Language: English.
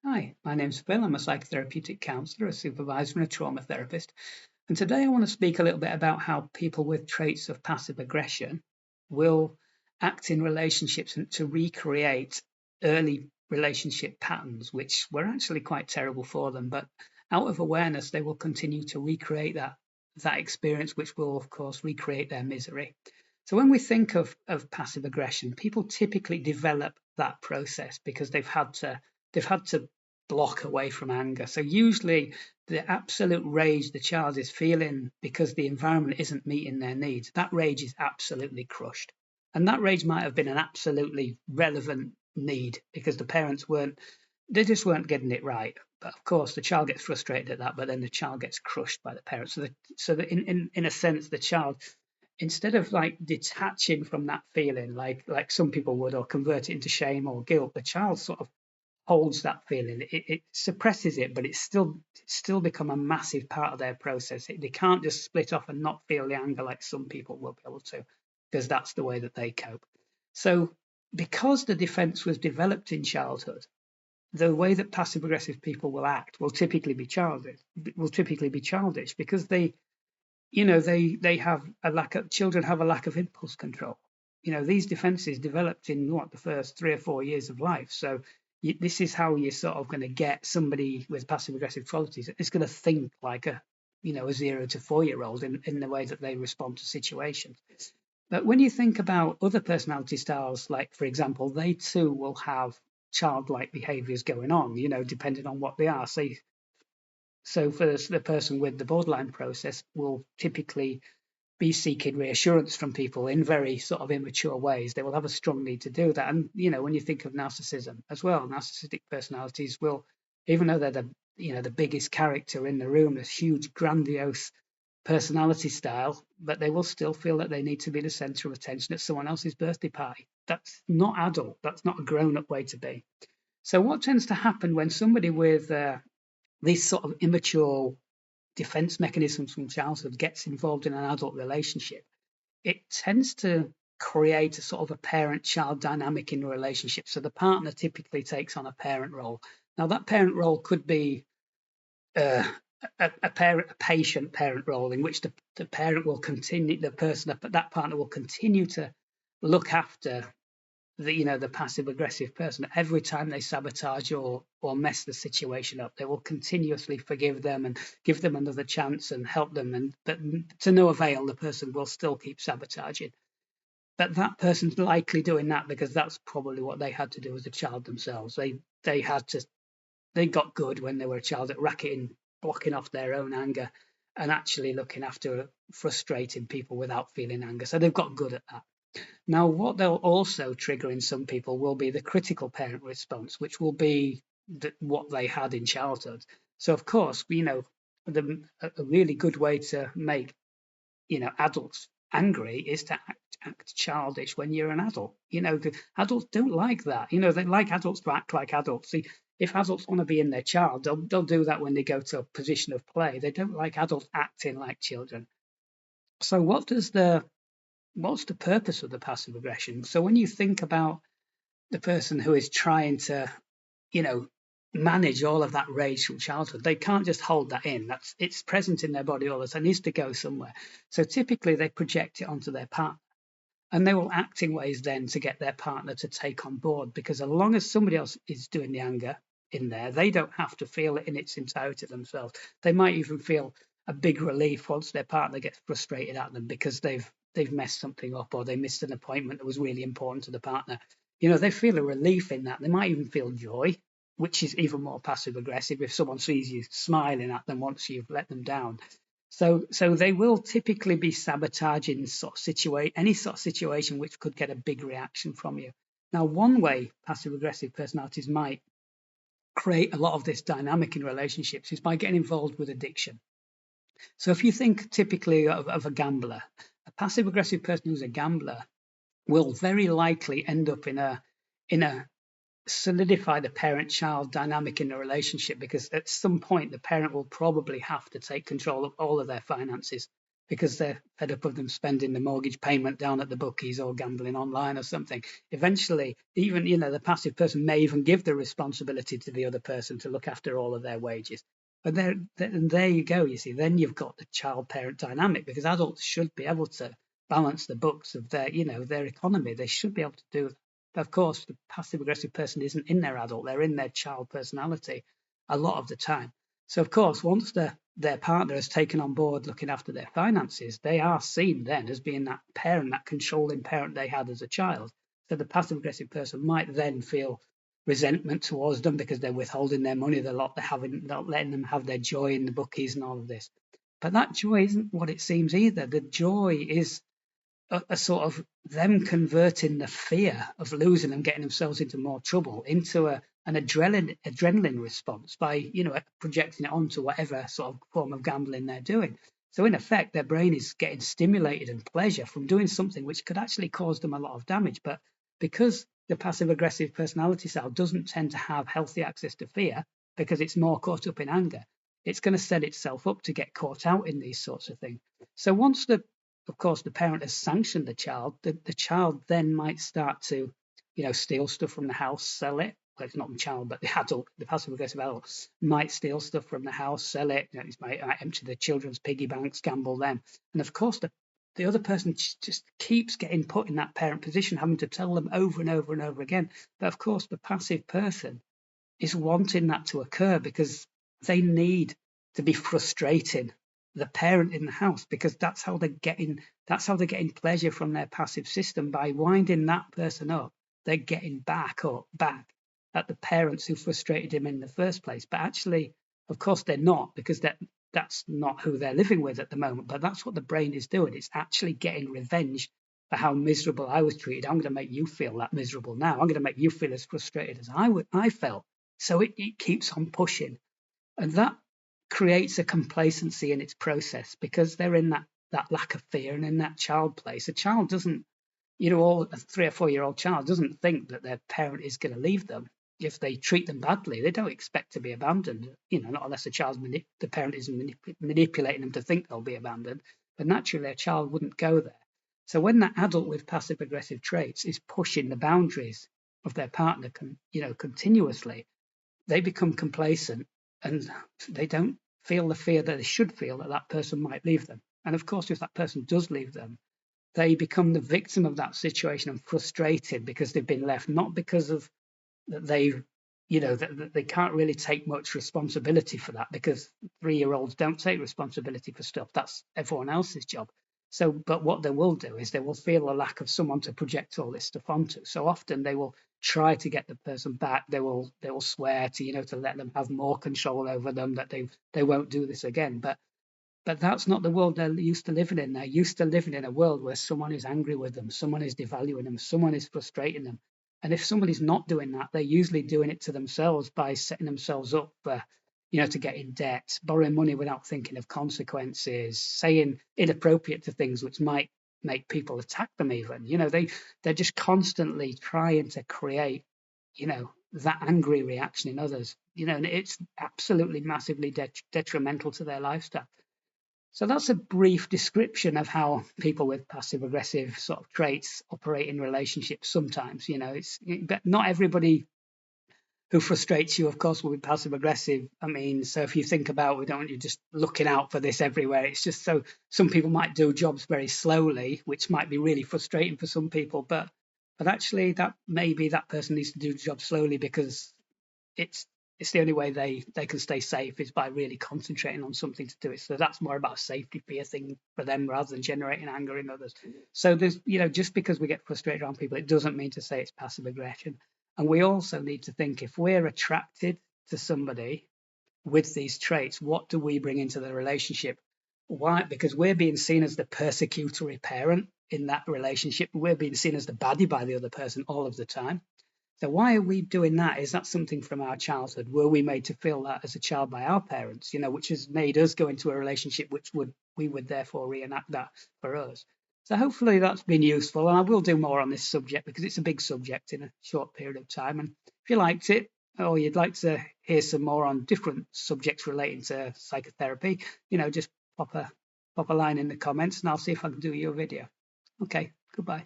Hi, my name's Phil. I'm a psychotherapeutic counsellor, a supervisor, and a trauma therapist. And today I want to speak a little bit about how people with traits of passive aggression will act in relationships and to recreate early relationship patterns, which were actually quite terrible for them. But out of awareness, they will continue to recreate that experience, which will, of course, recreate their misery. So when we think of passive aggression, people typically develop that process because they've had to block away from anger. So usually the absolute rage the child is feeling because the environment isn't meeting their needs, that rage is absolutely crushed. And that rage might have been an absolutely relevant need because the parents they just weren't getting it right. But of course, the child gets frustrated at that, but then the child gets crushed by the parents. So that in a sense, the child, instead of like detaching from that feeling, like some people would, or convert it into shame or guilt, the child sort of holds that feeling. It suppresses it, but it's still become a massive part of their process. They can't just split off and not feel the anger like some people will be able to, because that's the way that they cope. So, because the defense was developed in childhood, the way that passive aggressive people will act will typically be childish because they have a lack of children have a lack of impulse control. These defenses developed in what the first 3 or 4 years of life. So this is how you're sort of going to get somebody with passive aggressive qualities. It's going to think like a 0 to 4 year old in the way that they respond to situations. But when you think about other personality styles, like for example, they too will have childlike behaviors going on, depending on what they are. So for the person with the borderline process will typically be seeking reassurance from people in very sort of immature ways. They will have a strong need to do that. And when you think of narcissism as well, narcissistic personalities will, even though they're the biggest character in the room, this huge grandiose personality style, but they will still feel that they need to be the center of attention at someone else's birthday party. That's not adult. That's not a grown-up way to be. So what tends to happen when somebody with these sort of immature defense mechanisms from childhood gets involved in an adult relationship, it tends to create a sort of a parent-child dynamic in the relationship. So the partner typically takes on a parent role. Now that parent role could be uh, a patient parent role in which the parent will continue, that partner will continue to look after the passive aggressive person. Every time they sabotage or mess the situation up, they will continuously forgive them and give them another chance and help them, but to no avail, the person will still keep sabotaging. But that person's likely doing that because that's probably what they had to do as a child themselves. They got good when they were a child at racketing, blocking off their own anger and actually looking after frustrating people without feeling anger. So they've got good at that. Now, what they'll also trigger in some people will be the critical parent response, which will be what they had in childhood. So, of course, a really good way to make adults angry is to act childish when you're an adult. The adults don't like that. They like adults to act like adults. See, if adults want to be in their child, they'll do that when they go to a position of play. They don't like adults acting like children. So, what's the purpose of the passive aggression? So when you think about the person who is trying to, you know, manage all of that rage from childhood, they can't just hold that in. It's present in their body all the time. It needs to go somewhere. So typically they project it onto their partner. And they will act in ways then to get their partner to take on board, because as long as somebody else is doing the anger in there, they don't have to feel it in its entirety themselves. They might even feel a big relief once their partner gets frustrated at them because they've messed something up or they missed an appointment that was really important to the partner. They feel a relief in that. They might even feel joy, which is even more passive aggressive if someone sees you smiling at them once you've let them down. So they will typically be sabotaging any sort of situation which could get a big reaction from you. Now, one way passive aggressive personalities might create a lot of this dynamic in relationships is by getting involved with addiction. So if you think typically of a gambler, a passive aggressive person who's a gambler will very likely end up in a solidify the parent-child dynamic in the relationship, because at some point the parent will probably have to take control of all of their finances because they're fed up of them spending the mortgage payment down at the bookies or gambling online or something. Eventually, even, the passive person may even give the responsibility to the other person to look after all of their wages. But there you go, you see, then you've got the child parent dynamic, because adults should be able to balance the books of their economy. They should be able to do that. But of course, the passive aggressive person isn't in their adult, they're in their child personality a lot of the time. So of course, once their partner has taken on board looking after their finances, they are seen then as being that parent, that controlling parent they had as a child. So the passive aggressive person might then feel resentment towards them because they're withholding their money, they're not letting them have their joy in the bookies and all of this. But that joy isn't what it seems either. The joy is a sort of them converting the fear of losing and getting themselves into more trouble into an adrenaline response by projecting it onto whatever sort of form of gambling they're doing. So in effect, their brain is getting stimulated and pleasure from doing something which could actually cause them a lot of damage. But because the passive aggressive personality style doesn't tend to have healthy access to fear, because it's more caught up in anger, it's going to set itself up to get caught out in these sorts of things. So once of course, the parent has sanctioned the child, the child then might start to, steal stuff from the house, sell it. Well, it's not the child, but the adult, the passive aggressive adult, might steal stuff from the house, sell it. It might empty the children's piggy banks, gamble them. And of course, the other person just keeps getting put in that parent position, having to tell them over and over and over again. But of course, the passive person is wanting that to occur because they need to be frustrating the parent in the house, because that's how they're getting pleasure from their passive system. By winding that person up, they're getting back at the parents who frustrated him in the first place. But actually, of course, they're not, because that's not who they're living with at the moment. But that's what the brain is doing. It's actually getting revenge for how miserable I was treated. I'm going to make you feel that miserable now. I'm going to make you feel as frustrated as I felt. So it keeps on pushing. And that creates a complacency in its process, because they're in that lack of fear and in that child place. A child doesn't, a 3 or 4 year old child doesn't think that their parent is going to leave them if they treat them badly. They don't expect to be abandoned, not unless the parent is manipulating them to think they'll be abandoned. But naturally, a child wouldn't go there. So when that adult with passive aggressive traits is pushing the boundaries of their partner, continuously, they become complacent, and they don't feel the fear that they should feel that that person might leave them. And of course, if that person does leave them, they become the victim of that situation and frustrated because they've been left, not because of that that they can't really take much responsibility for that, because 3-year-olds don't take responsibility for stuff. That's everyone else's job. So, but what they will do is they will feel a lack of someone to project all this stuff onto. So often they will try to get the person back. They will swear to let them have more control over them, that they won't do this again. But that's not the world they're used to living in. They're used to living in a world where someone is angry with them, someone is devaluing them, someone is frustrating them. And if somebody's not doing that, they're usually doing it to themselves by setting themselves up for, to get in debt, borrowing money without thinking of consequences, saying inappropriate to things which might make people attack them even. They're just constantly trying to create, that angry reaction in others, and it's absolutely massively detrimental to their lifestyle. So that's a brief description of how people with passive aggressive sort of traits operate in relationships sometimes. But not everybody who frustrates you, of course, will be passive aggressive. I mean, so if you think about, we don't want you just looking out for this everywhere. It's just so some people might do jobs very slowly, which might be really frustrating for some people. But actually, that maybe that person needs to do the job slowly because it's the only way they can stay safe is by really concentrating on something to do it. So that's more about a safety fear thing for them rather than generating anger in others. So there's, just because we get frustrated around people, it doesn't mean to say it's passive aggression. And we also need to think, if we're attracted to somebody with these traits, what do we bring into the relationship? Why? Because we're being seen as the persecutory parent in that relationship. We're being seen as the baddie by the other person all of the time. So why are we doing that? Is that something from our childhood? Were we made to feel that as a child by our parents, which has made us go into a relationship which we would therefore reenact that for us? So hopefully that's been useful, and I will do more on this subject because it's a big subject in a short period of time. And if you liked it, or you'd like to hear some more on different subjects relating to psychotherapy, just pop a pop a line in the comments and I'll see if I can do your video. Okay, goodbye.